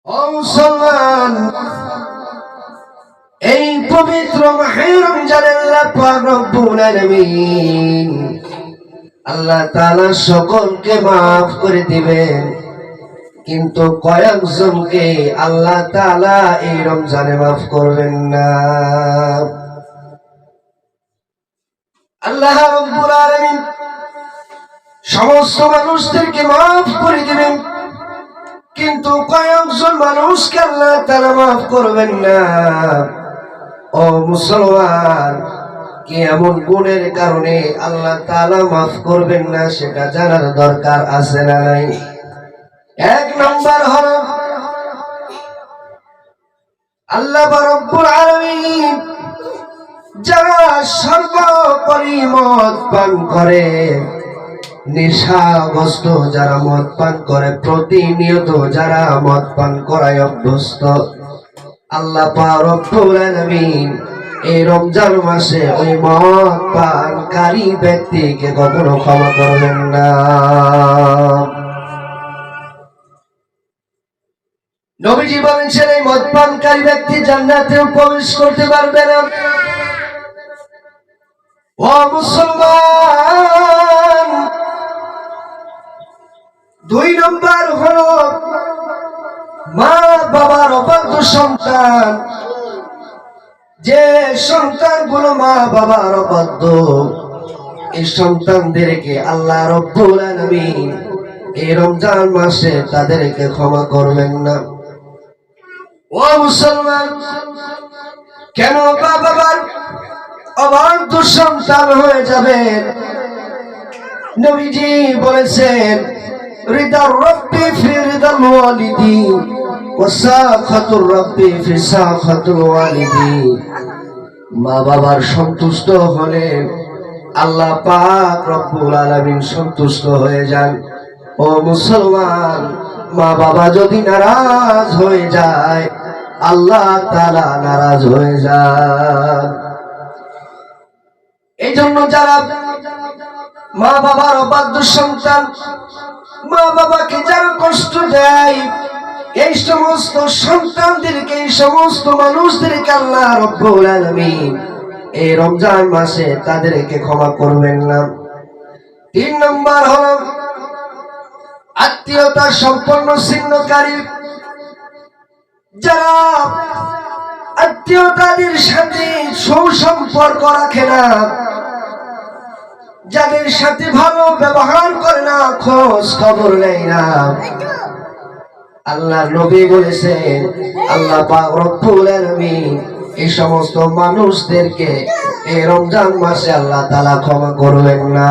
ও মুসলমান, এই পবিত্র মাহে রমজানে আল্লাহ পাক রব্বুল আলামিন আল্লাহ তাআলা সকলকে মাফ করে দিবেন, কিন্তু কয়েকজনকে আল্লাহ তাআলা এই রমজানে মাফ করবেন না। আল্লাহ রব্বুল আলামিন সমস্ত মানুষদেরকে মাফ করে দিবেন, কিন্তু কয়েকজন মানুষকে আল্লাহ তাআলা মাফ করবেন না। ও মুসলমান, কি এমন গুণের কারণে আল্লাহ তাআলা মাফ করবেন না সেটা জানার দরকার আছে না নাই? এক নম্বর হলো আল্লাহ রব্বুল আলামিন যারা সর্বোপরি মদ পান করে, নেশাগ্রস্ত যারা মদ পান করে, প্রতিনিয়ত যারা মদ পান করায় অভ্যস্ত, আল্লাহ পাক রব্বুল আলামিন এই রমজান মাসে ওই মদ পানকারী ব্যক্তিকে কখনো ক্ষমা করবেন না। নবীজি বলেছেন এই মদ পানকারী ব্যক্তি জান্নাতেও প্রবেশ করতে পারবে না। ও মুসলমান, দুই নম্বর হলো মা বাবার অবাধ্য সন্তান। যে সন্তানগুলো মা বাবার অবাধ্য, এই সন্তানদেরকে আল্লাহ রব্বুল আলামিন এই রমজান মাসে তাদেরকে ক্ষমা করবেন না। ও মুসলমান, কেন মা বাবার অবাধ্য সন্তান হয়ে যাবেন? নবীজি বলেছেন রিদার রব্বি ফি রিদাল ওয়ালিদি ওয়া সাখাতুর রব্বি ফি সাখাতুল ওয়ালিদি। মা বাবার সন্তুষ্ট হলে আল্লাহ পাক রব্বুল আলামিন সন্তুষ্ট হয়ে যান। ও মুসলমান, মা বাবা যদি নারাজ হয়ে যায় আল্লাহ তাআলা নারাজ হয়ে যান। এই জন্য যারা মা বাবার অবাধ্য সন্তান, মা বাবাকে যারা কষ্ট দেয়, এই সমস্ত সন্তানদেরকে, এই সমস্ত মানুষদেরকে আল্লাহ রব্বুল আলামিন এই রমজান মাসে তাদেরকে ক্ষমা করবেন না। তিন নম্বর হলো আত্মীয়তা সম্পন্ন ছিন্নকারী। যারা আত্মীয়তাদের সাথে সুসম্পর্ক রাখে না, যাদের সাথে ভালো ব্যবহার করে না, খোঁজ খবর নেয় না, আল্লাহ নবী বলেছেন আল্লাহ পাক রব্বুল আলামিন এই সমস্ত মানুষদেরকে এই রমজান মাসে আল্লাহ তাআলা ক্ষমা করবেন না।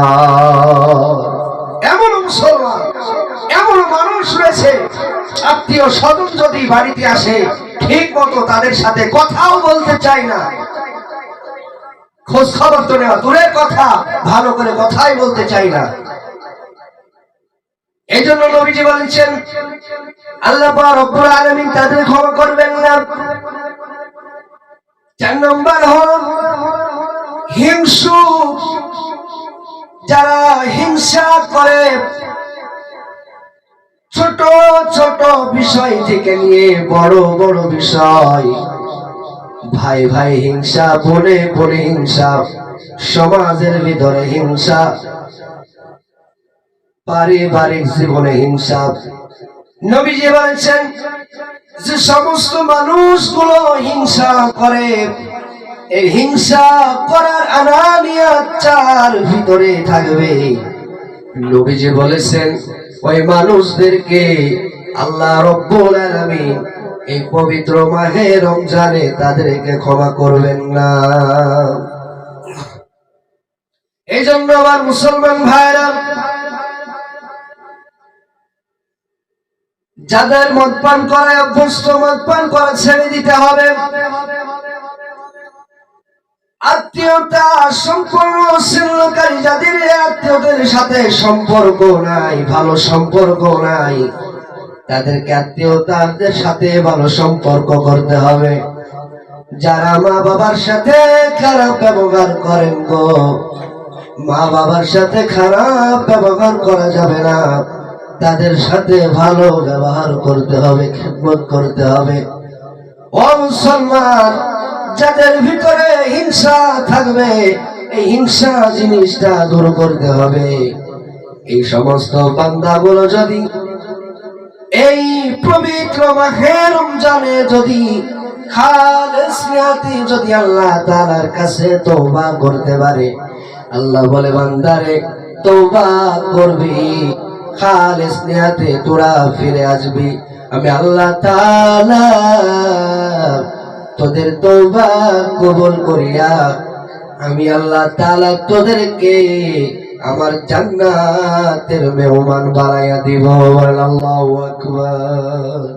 এমন মুসলমান, এমন মানুষ রয়েছে, আত্মীয় স্বজন যদি বাড়িতে আসে ঠিক মতো তাদের সাথে কথাও বলতে চায় না, খোঁজ খবর তো নেওয়া দূরের কথা, ভালো করে কথাই বলতে চাই না। এই জন্য নবীজি বলেছেন আল্লাহ পাক রব্বুল আলামিন তাদের ক্ষমা করবেন না। চার নম্বর হল হিংসুক। যারা হিংসা করে, ছোট ছোট বিষয় থেকে নিয়ে বড় বড় বিষয়, ভাই ভাই হিংসা, বোনে বোনে হিংসা, সমাজের ভিতরে হিংসা, পারিবারিক জীবনে হিংসা। নবীজি বলেছেন যে সমস্ত মানুষগুলো হিংসা করে, এই হিংসা করার আনানিয়াত যার ভিতরে থাকবে, নবীজি বলেছেন ওই মানুষদেরকে আল্লাহ রব্বুল আলামিন এই পবিত্র মাহে রমজানে তাদেরকে ক্ষমা করবেন না। এই জন্য আমার মুসলমান ভাইরা, যাদের মদ পান করায় অভ্যস্ত, মদ পান করা ছেড়ে দিতে হবে। আত্মীয়তা সম্পর্ক ছিন্নকারী, যাদের আত্মীয়দের সাথে সম্পর্ক নাই, ভালো সম্পর্ক নাই, তাদেরকে আত্মীয়তাদের সাথে ভালো সম্পর্ক করতে হবে। যারা মা বাবার সাথে খারাপ ব্যবহার করেন গো, মা বাবার সাথে খারাপ ব্যবহার করা যাবে না। তাদের সাথে ভালো ব্যবহার করতে হবে, খেদমত করতে হবে। ও মুসলমান, যাদের ভিতরে হিংসা থাকবে, এই হিংসা জিনিসটা দূর করতে হবে। এই সমস্ত বান্দাগুলো যদি এই পবিত্র মাহে রমজানে যদি খালেস নিয়তে যদি আল্লাহ তাআলার কাছে তওবা করতে পারে, আল্লাহ বলে বান্দারে তওবা করবি, খালেস নিয়তে তোরা ফিরে আসবি, আমি আল্লাহ তাআলা তোদের তওবা কবুল করিয়া আমি আল্লাহ তাআলা তোদেরকে আমার জান্নাতের মেহমান বানাইয়া দিব। আল্লাহু আকবার।